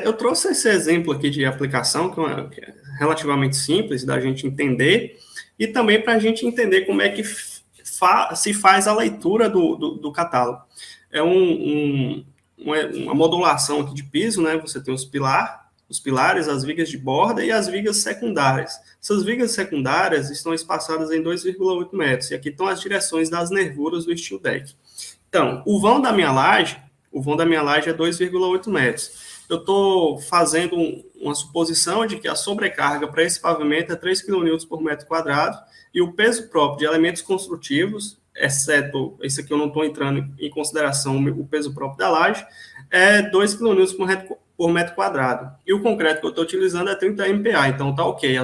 Eu trouxe esse exemplo aqui de aplicação, que é relativamente simples da gente entender, e também para a gente entender como é que se faz a leitura do catálogo. É uma modulação aqui de piso, né? Você tem os pilares, as vigas de borda e as vigas secundárias. Essas vigas secundárias estão espaçadas em 2,8 metros, e aqui estão as direções das nervuras do steel deck. Então, o vão da minha laje é 2,8 metros. Eu estou fazendo uma suposição de que a sobrecarga para esse pavimento é 3 kN por metro quadrado e o peso próprio de elementos construtivos, exceto, esse aqui eu não estou entrando em consideração o peso próprio da laje, é 2 kN por metro quadrado. E o concreto que eu estou utilizando é 30 MPa, então está ok.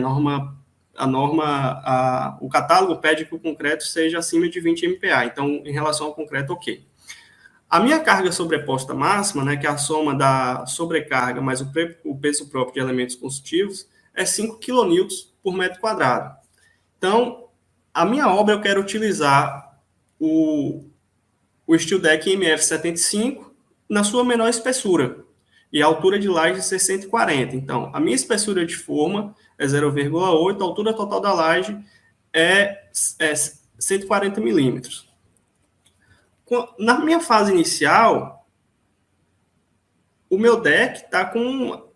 O catálogo pede que o concreto seja acima de 20 MPa, então em relação ao concreto, ok. A minha carga sobreposta máxima, né, que é a soma da sobrecarga mais o peso próprio de elementos construtivos, é 5 kN por metro quadrado. Então, a minha obra eu quero utilizar o steel deck MF75 na sua menor espessura e a altura de laje ser 140. Então, a minha espessura de forma é 0,8, a altura total da laje é 140 milímetros. Na minha fase inicial, o meu deck está com...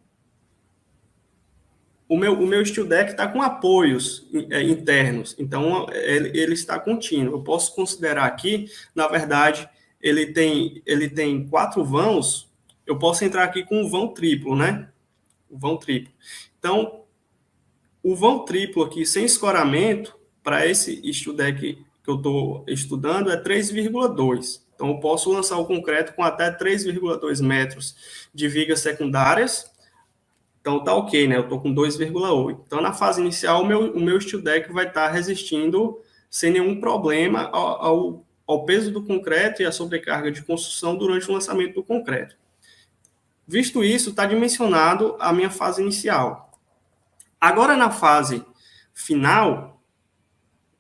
O meu steel deck está com apoios internos, então ele está contínuo. Eu posso considerar aqui, na verdade, ele tem 4 vãos, eu posso entrar aqui com um vão triplo, né? O vão triplo. Então, o vão triplo aqui, sem escoramento, para esse steel deck que eu estou estudando, é 3,2. Então, eu posso lançar o concreto com até 3,2 metros de vigas secundárias. Então, tá ok, né? Eu estou com 2,8. Então, na fase inicial, o meu steel deck vai estar resistindo sem nenhum problema ao peso do concreto e à sobrecarga de construção durante o lançamento do concreto. Visto isso, está dimensionado a minha fase inicial. Agora, na fase final,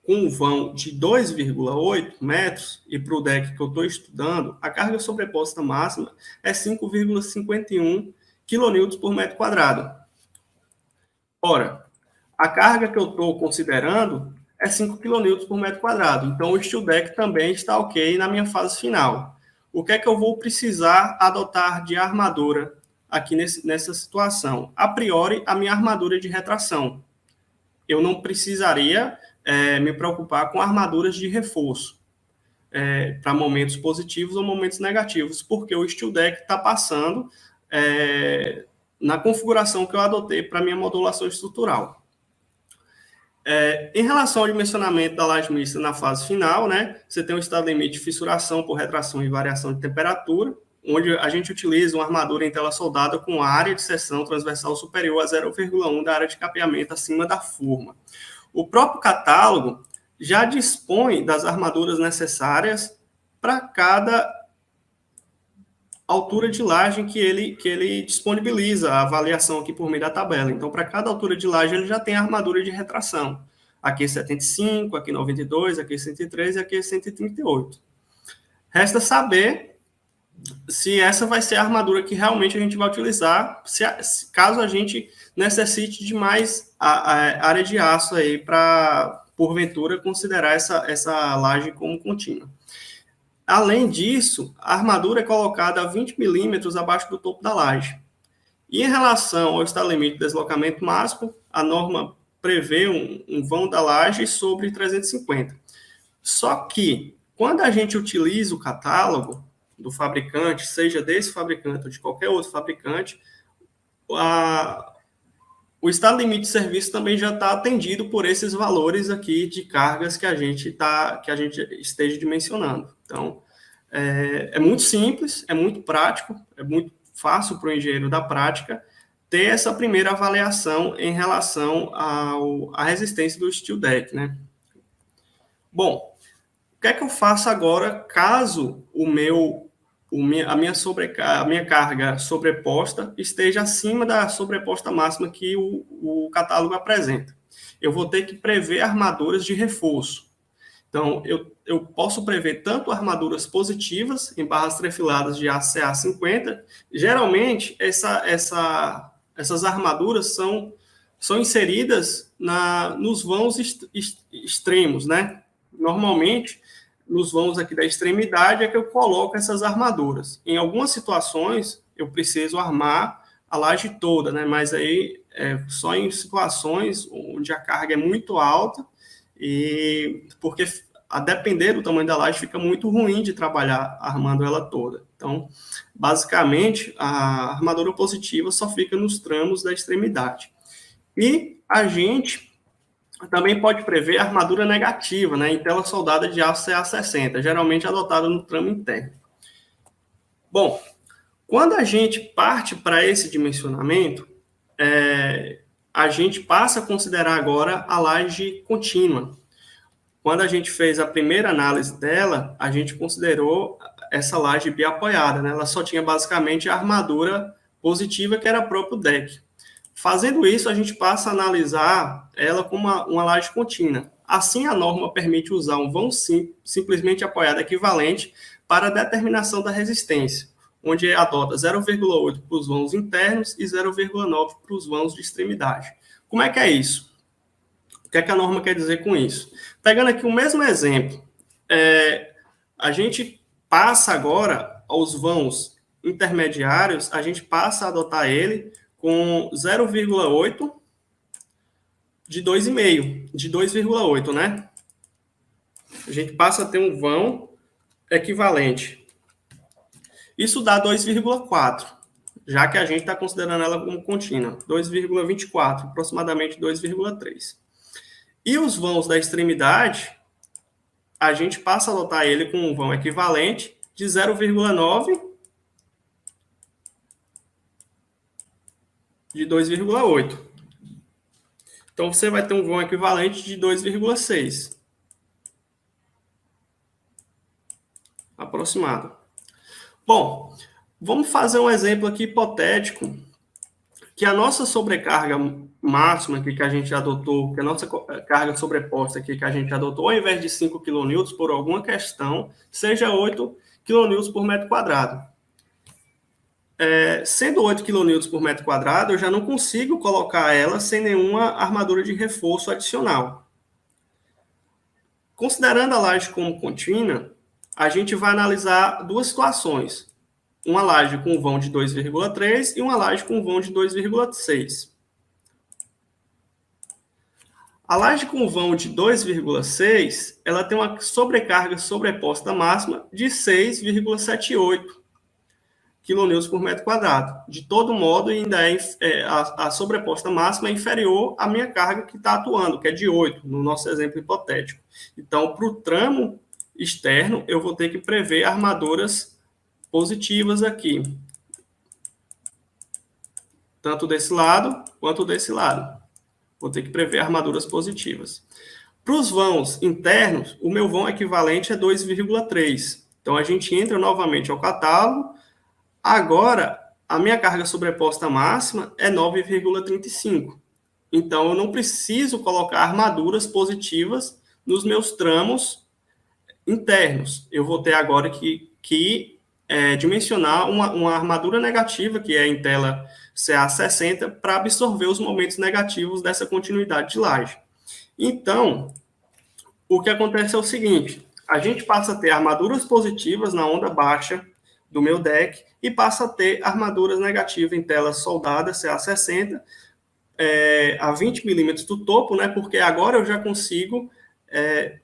com um vão de 2,8 metros, e para o deck que eu estou estudando, a carga sobreposta máxima é 5,51 kN por metro quadrado. Ora, a carga que eu estou considerando é 5 kN por metro quadrado. Então, o steel deck também está ok na minha fase final. O que é que eu vou precisar adotar de armadura aqui nessa situação? A priori, a minha armadura de retração. Eu não precisaria me preocupar com armaduras de reforço para momentos positivos ou momentos negativos, porque o steel deck está passando na configuração que eu adotei para minha modulação estrutural. Em relação ao dimensionamento da laje mista na fase final, né, você tem um estado limite de fissuração por retração e variação de temperatura, onde a gente utiliza uma armadura em tela soldada com área de seção transversal superior a 0,1 da área de capeamento acima da forma. O próprio catálogo já dispõe das armaduras necessárias para cada altura de laje que ele disponibiliza a avaliação aqui por meio da tabela. Então, para cada altura de laje, ele já tem a armadura de retração. Aqui é 75, aqui 92, aqui 103 e aqui 138. Resta saber se essa vai ser a armadura que realmente a gente vai utilizar, caso a gente necessite de mais área de aço aí para, porventura, considerar essa laje como contínua. Além disso, a armadura é colocada a 20 milímetros abaixo do topo da laje. E em relação ao estado limite de deslocamento máximo, a norma prevê um vão da laje sobre 350. Só que, quando a gente utiliza o catálogo do fabricante, seja desse fabricante ou de qualquer outro fabricante, o estado limite de serviço também já está atendido por esses valores aqui de cargas que a gente esteja dimensionando. Então, é muito simples, é muito prático, é muito fácil para o engenheiro da prática ter essa primeira avaliação em relação à resistência do steel deck, né? Bom, o que é que eu faço agora caso a minha carga sobreposta esteja acima da sobreposta máxima que o catálogo apresenta? Eu vou ter que prever armaduras de reforço. Então, eu posso prever tanto armaduras positivas em barras trefiladas de ACA 50. Geralmente, essas armaduras são inseridas nos vãos extremos, né? Normalmente, nos vãos aqui da extremidade é que eu coloco essas armaduras. Em algumas situações, eu preciso armar a laje toda, né? Mas aí só em situações onde a carga é muito alta e porque a depender do tamanho da laje fica muito ruim de trabalhar armando ela toda. Então, basicamente, a armadura positiva só fica nos tramos da extremidade. E a gente também pode prever a armadura negativa, né, em tela soldada de aço CA60, geralmente adotada no tramo interno. Bom, quando a gente parte para esse dimensionamento, a gente passa a considerar agora a laje contínua. Quando a gente fez a primeira análise dela, a gente considerou essa laje biapoiada, né? Ela só tinha basicamente a armadura positiva, que era o próprio deck. Fazendo isso, a gente passa a analisar ela como uma laje contínua. Assim, a norma permite usar um vão simplesmente apoiado equivalente para a determinação da resistência, onde adota 0,8 para os vãos internos e 0,9 para os vãos de extremidade. Como é que é isso? O que é que a norma quer dizer com isso? Pegando aqui o mesmo exemplo, a gente passa agora aos vãos intermediários, a gente passa a adotar ele com 0,8 de 2,5, de 2,8, né? A gente passa a ter um vão equivalente. Isso dá 2,4, já que a gente está considerando ela como contínua. 2,24, aproximadamente 2,3. E os vãos da extremidade, a gente passa a adotar ele com um vão equivalente de 0,9 de 2,8. Então, você vai ter um vão equivalente de 2,6. Aproximado. Bom, vamos fazer um exemplo aqui hipotético, que a nossa sobrecarga máxima aqui que a gente adotou, que a nossa carga sobreposta aqui que a gente adotou, ao invés de 5 kN por alguma questão, seja 8 kN por metro quadrado. Sendo 8 kN por metro quadrado, eu já não consigo colocar ela sem nenhuma armadura de reforço adicional. Considerando a laje como contínua, a gente vai analisar duas situações. Uma laje com vão de 2,3 e uma laje com vão de 2,6. A laje com vão de 2,6, ela tem uma sobrecarga sobreposta máxima de 6,78 kN por metro quadrado. De todo modo, ainda a sobreposta máxima é inferior à minha carga que está atuando, que é de 8, no nosso exemplo hipotético. Então, para o tramo externo, eu vou ter que prever armaduras positivas aqui. Tanto desse lado, quanto desse lado. Vou ter que prever armaduras positivas. Para os vãos internos, o meu vão equivalente é 2,3. Então, a gente entra novamente ao catálogo. Agora, a minha carga sobreposta máxima é 9,35. Então, eu não preciso colocar armaduras positivas nos meus tramos internos. Eu vou ter agora que dimensionar uma armadura negativa, que é em tela CA60, para absorver os momentos negativos dessa continuidade de laje. Então, o que acontece é o seguinte, a gente passa a ter armaduras positivas na onda baixa do meu deck e passa a ter armaduras negativas em tela soldada CA60 a 20 milímetros do topo, né? Porque agora eu já consigo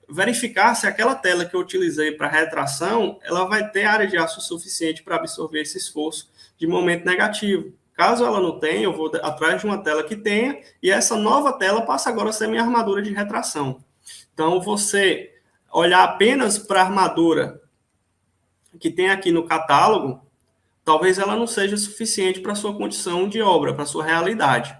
verificar se aquela tela que eu utilizei para retração, ela vai ter área de aço suficiente para absorver esse esforço de momento negativo. Caso ela não tenha, eu vou atrás de uma tela que tenha, e essa nova tela passa agora a ser minha armadura de retração. Então, você olhar apenas para a armadura que tem aqui no catálogo, talvez ela não seja suficiente para a sua condição de obra, para a sua realidade.